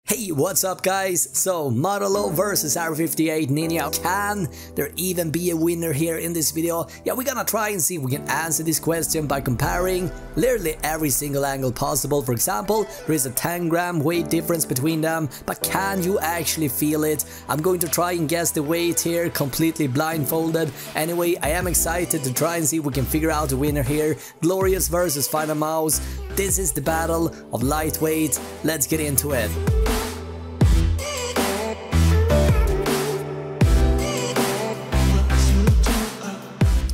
Hey, what's up guys? So, Modelo versus Air58 Ninja. Can there even be a winner here in this video? Yeah, we're gonna try and see if we can answer this question by comparing literally every single angle possible. For example, there is a 10-gram weight difference between them, but can you actually feel it? I'm going to try and guess the weight here, completely blindfolded. Anyway, I am excited to try and see if we can figure out a winner here. Glorious versus Finalmouse. This is the battle of lightweight. Let's get into it.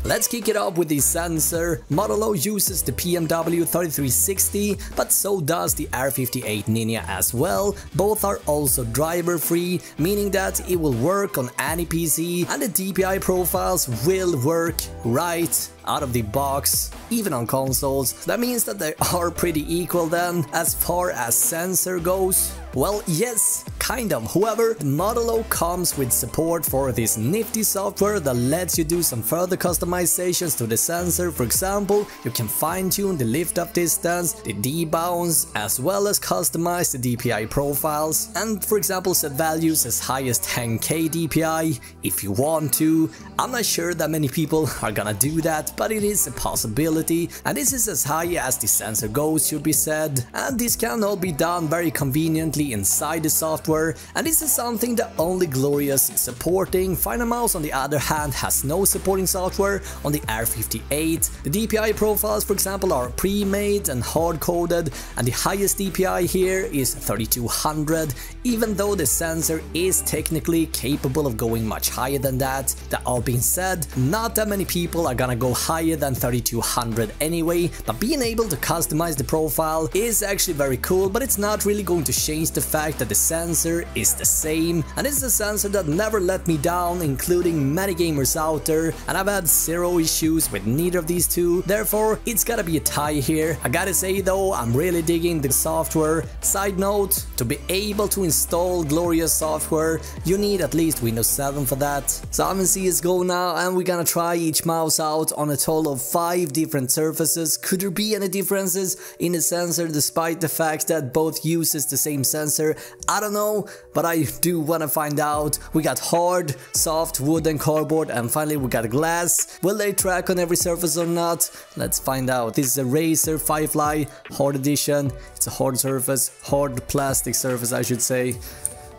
Let's kick it off with the sensor. Modelo uses the PMW 3360, but so does the Air58 Ninja as well. Both are also driver free, meaning that it will work on any PC, and the DPI profiles will work right out of the box, even on consoles. That means that they are pretty equal then. As far as sensor goes, well, yes, kind of. However, the Modelo comes with support for this nifty software that lets you do some further customizations to the sensor. For example, you can fine-tune the lift-up distance, the debounce, as well as customize the DPI profiles, and for example set values as high as 10k DPI if you want to. I'm not sure that many people are gonna do that, but it is a possibility, and this is as high as the sensor goes, should be said, and this can all be done very conveniently inside the software, and this is something that only Glorious is supporting. Finalmouse on the other hand has no supporting software on the Air58. The DPI profiles, for example, are pre-made and hard-coded, and the highest DPI here is 3200, even though the sensor is technically capable of going much higher than that. That all being said, not that many people are gonna go higher than 3200 anyway, but being able to customize the profile is actually very cool, but it's not really going to change the fact that the sensor is the same, and it's a sensor that never let me down, including many gamers out there, and I've had zero issues with neither of these two. Therefore, it's gotta be a tie here. I gotta say though, I'm really digging the software. Side note, to be able to install Glorious software, you need at least Windows 7 for that. So I'm in CSGO now, and we're gonna try each mouse out on a total of 5 different surfaces. Could there be any differences in the sensor despite the fact that both uses the same sensor? I don't know, but I do want to find out. We got hard, soft, wood and cardboard, and finally we got glass. Will they track on every surface or not? Let's find out. This is a Razer Firefly hard edition. It's a hard surface, hard plastic surface I should say.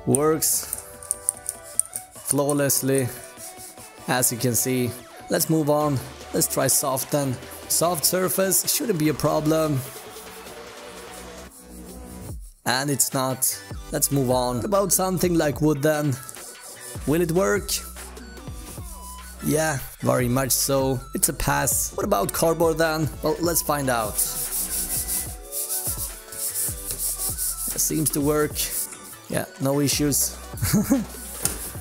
Works flawlessly, as you can see. Let's move on. Let's try soft then. Soft surface shouldn't be a problem. And it's not. Let's move on. What about something like wood then? Will it work? Yeah, very much so. It's a pass. What about cardboard then? Well, let's find out. It seems to work. Yeah, no issues.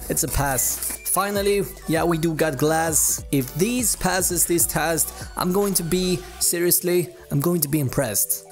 It's a pass. Finally, yeah, we do got glass. If these passes this test, I'm going to be, seriously, I'm going to be impressed.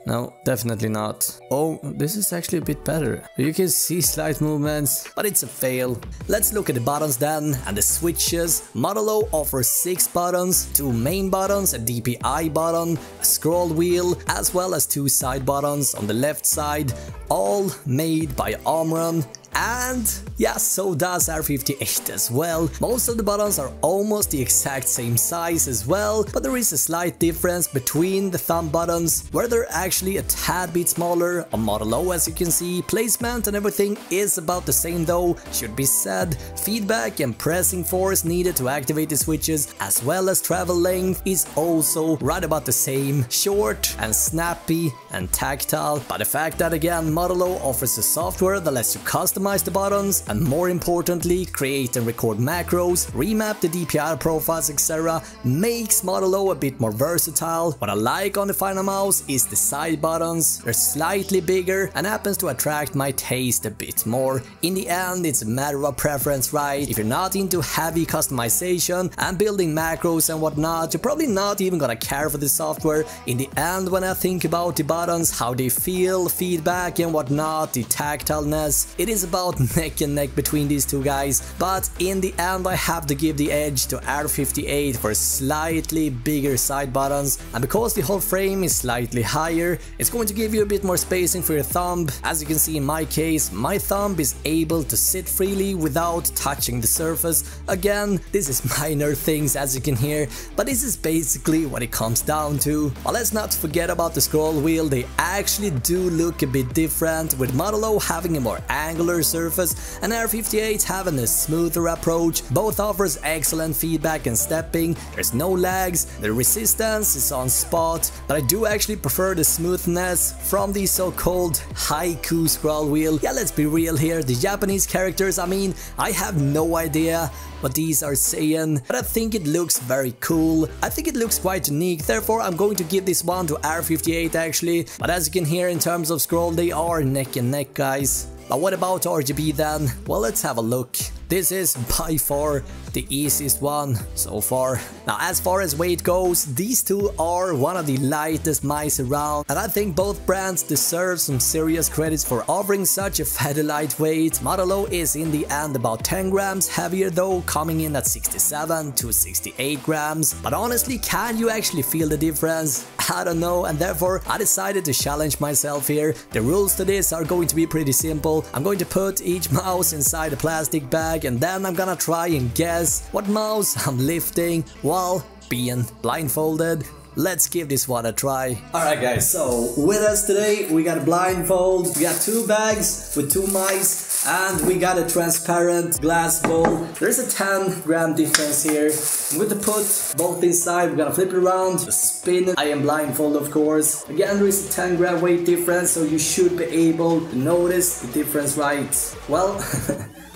No, definitely not. Oh, this is actually a bit better. You can see slight movements, but it's a fail. Let's look at the buttons then, and the switches. Modelo offers 6 buttons, 2 main buttons, a DPI button, a scroll wheel, as well as 2 side buttons on the left side, all made by Omron. And yeah, so does Air58 as well. Most of the buttons are almost the exact same size as well, but there is a slight difference between the thumb buttons, where they're actually a tad bit smaller on Modelo, as you can see. Placement and everything is about the same though, should be said. Feedback and pressing force needed to activate the switches, as well as travel length, is also right about the same. Short and snappy and tactile, but the fact that again Modelo offers a software that lets you customize the buttons, and more importantly create and record macros, remap the DPI profiles, etc. makes Modelo a bit more versatile. What I like on the Finalmouse is the side buttons. They're slightly bigger and happens to attract my taste a bit more. In the end, it's a matter of preference, right? If you're not into heavy customization and building macros and whatnot, you're probably not even gonna care for the software. In the end, when I think about the buttons, how they feel, feedback and whatnot, the tactileness, it is about neck and neck between these two guys, but in the end I have to give the edge to R58 for slightly bigger side buttons, and because the whole frame is slightly higher, it's going to give you a bit more spacing for your thumb. As you can see in my case, my thumb is able to sit freely without touching the surface. Again, this is minor things as you can hear, but this is basically what it comes down to. But let's not forget about the scroll wheel. They actually do look a bit different, with Model O having a more angular surface and R58 having a smoother approach. Both offers excellent feedback and stepping, there's no lags, the resistance is on spot, but I do actually prefer the smoothness from the so-called haiku scroll wheel. Yeah, let's be real here, the Japanese characters, I mean, I have no idea what these are saying, but I think it looks very cool. I think it looks quite unique, therefore I'm going to give this one to R58 actually, but as you can hear in terms of scroll, they are neck and neck, guys. But what about RGB then? Well, let's have a look. This is by far the easiest one so far. Now, as far as weight goes, these two are one of the lightest mice around, and I think both brands deserve some serious credits for offering such a fatty lightweight. Model O is in the end about 10 grams heavier though, coming in at 67 to 68 grams. But honestly, can you actually feel the difference? I don't know, and therefore I decided to challenge myself here. The rules to this are going to be pretty simple. I'm going to put each mouse inside a plastic bag, and then I'm gonna try and guess what mouse I'm lifting while being blindfolded. Let's give this one a try. Alright guys, so with us today we got a blindfold, we got two bags with two mice, and we got a transparent glass bowl. There's a 10 gram difference here. I'm going to put both inside, we're gonna flip it around, spin it. I am blindfold of course. Again, there is a 10 gram weight difference, so you should be able to notice the difference, right? Well,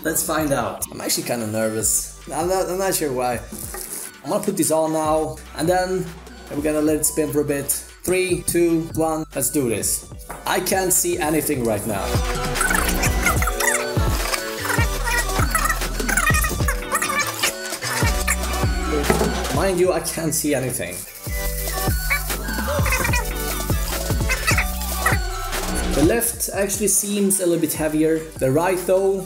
let's find out. I'm actually kind of nervous. I'm not sure why. I'm gonna put this on now, and then we're gonna let it spin for a bit. 3, 2, 1, let's do this. I can't see anything right now. Mind you, I can't see anything. The left actually seems a little bit heavier. The right though,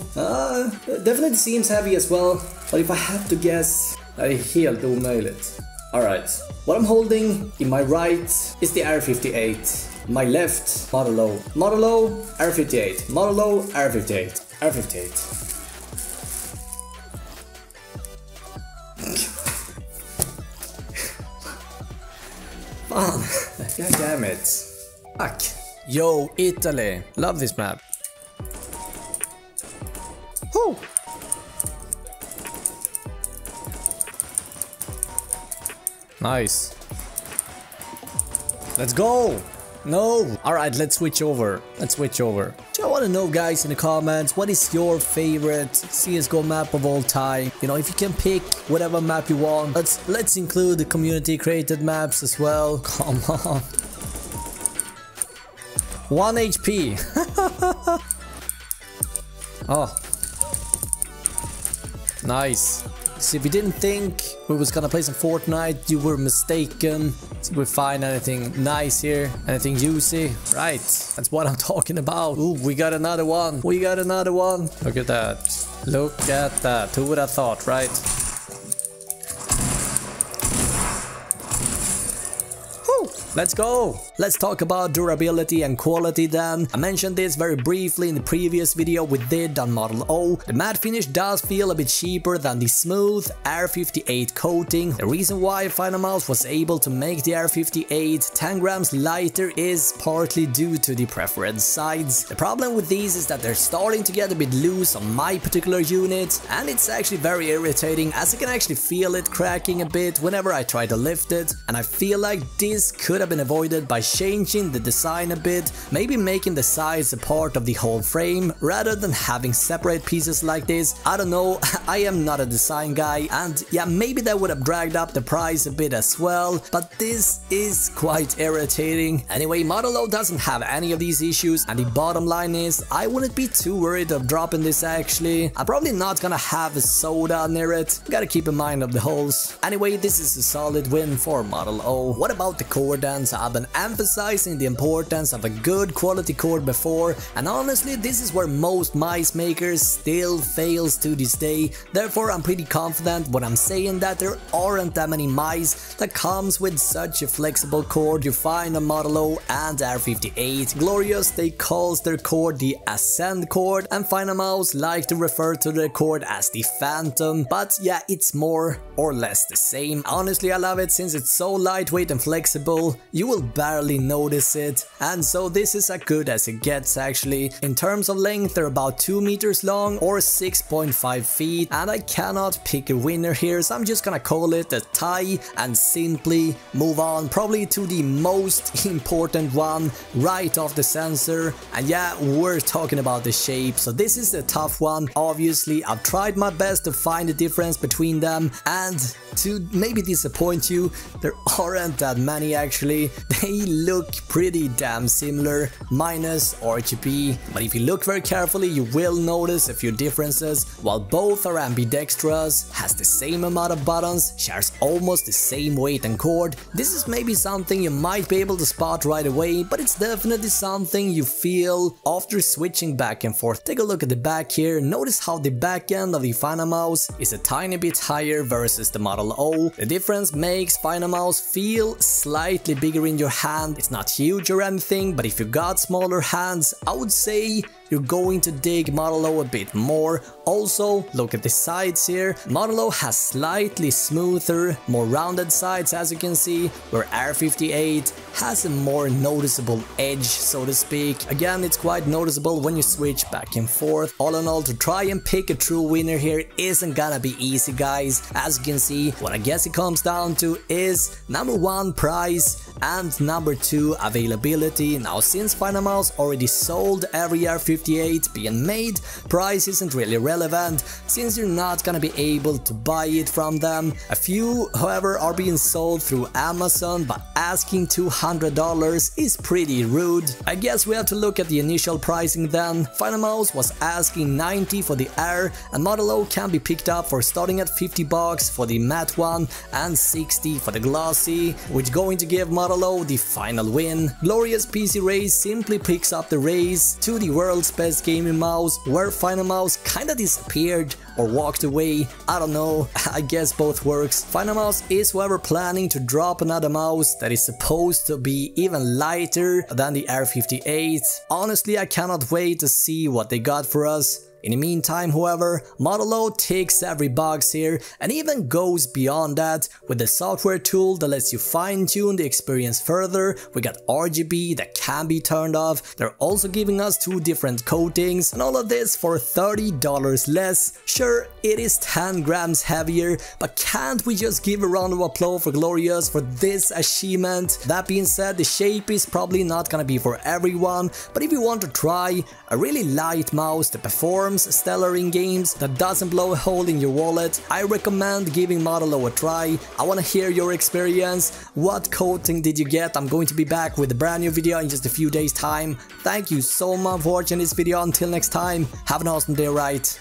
definitely seems heavy as well. But if I have to guess, det är helt omöjligt. Alright, what I'm holding in my right is the R58. My left, Model O. Model O, R58. Model O, R58. R58. Fan, god damn it. Fuck. Yo, Italy. Love this map. Woo! Nice. Let's go! No! Alright, let's switch over. Let's switch over. So I want to know, guys, in the comments, what is your favorite CSGO map of all time? You know, if you can pick whatever map you want, let's include the community created maps as well. Come on. 1 HP. Oh. Nice. So if you didn't think we was gonna play some Fortnite, you were mistaken. So we find anything nice here, anything juicy. Right, that's what I'm talking about. Ooh, we got another one. We got another one. Look at that. Look at that. Who would have thought, right? Let's go! Let's talk about durability and quality then. I mentioned this very briefly in the previous video we did on Model O. The matte finish does feel a bit cheaper than the smooth R58 coating. The reason why Finalmouse was able to make the R58 10 grams lighter is partly due to the preferred sides. The problem with these is that they're starting to get a bit loose on my particular unit, and it's actually very irritating as I can actually feel it cracking a bit whenever I try to lift it, and I feel like this could have been avoided by changing the design a bit, maybe making the sides a part of the whole frame rather than having separate pieces like this. I don't know, I am not a design guy, and yeah, maybe that would have dragged up the price a bit as well, but this is quite irritating. Anyway, Model O doesn't have any of these issues, and the bottom line is I wouldn't be too worried of dropping this actually. I'm probably not gonna have a soda near it, gotta keep in mind of the holes. Anyway, this is a solid win for Model O. What about the core then? So I've been emphasizing the importance of a good quality cord before, and honestly this is where most mice makers still fails to this day. Therefore I'm pretty confident when I'm saying that there aren't that many mice that comes with such a flexible cord you find on Model O and Air58. Glorious they calls their cord the Ascend cord, and Finalmouse like to refer to the cord as the Phantom, but yeah, it's more or less the same. Honestly I love it since it's so lightweight and flexible, you will barely notice it, and so this is as good as it gets actually. In terms of length they're about 2 meters long or 6.5 feet, and I cannot pick a winner here, so I'm just gonna call it a tie and simply move on probably to the most important one right off the sensor. And yeah, we're talking about the shape, so this is a tough one. Obviously I've tried my best to find the difference between them, and to maybe disappoint you, there aren't that many actually. They look pretty damn similar minus RGB, but if you look very carefully you will notice a few differences. While both are ambidextrous, has the same amount of buttons, shares almost the same weight and cord, this is maybe something you might be able to spot right away, but it's definitely something you feel after switching back and forth. Take a look at the back here, notice how the back end of the Finalmouse is a tiny bit higher versus the Model O. The difference makes Finalmouse feel slightly bigger in your hand. It's not huge or anything, but if you got smaller hands, I would say you're going to dig Model O a bit more. Also, look at the sides here. Model O has slightly smoother, more rounded sides as you can see, where Air58 has a more noticeable edge, so to speak. Again, it's quite noticeable when you switch back and forth. All in all, to try and pick a true winner here isn't gonna be easy, guys. As you can see, what I guess it comes down to is number 1, price, and number 2, availability. Now, since Finalmouse already sold every Air58 being made, price isn't really relevant since you're not gonna be able to buy it from them. A few, however, are being sold through Amazon, but asking $200 is pretty rude. I guess we have to look at the initial pricing then. Finalmouse was asking $90 for the Air, and Model O can be picked up for starting at $50 for the matte one and $60 for the glossy, which going to give Model O the final win. Glorious PC Race simply picks up the race to the world's best gaming mouse, where Finalmouse kinda disappeared or walked away. I don't know, I guess both works. Finalmouse is however planning to drop another mouse that is supposed to be even lighter than the Air58. Honestly, I cannot wait to see what they got for us. In the meantime, however, Model O ticks every box here and even goes beyond that with the software tool that lets you fine-tune the experience further. We got RGB that can be turned off. They're also giving us 2 different coatings, and all of this for $30 less. Sure, it is 10 grams heavier, but can't we just give a round of applause for Glorious for this achievement? That being said, the shape is probably not gonna be for everyone, but if you want to try a really light mouse that performs stellar in games, that doesn't blow a hole in your wallet, I recommend giving Model O a try. I want to hear your experience. What coating did you get? I'm going to be back with a brand new video in just a few days time. Thank you so much for watching this video. Until next time, have an awesome day, right?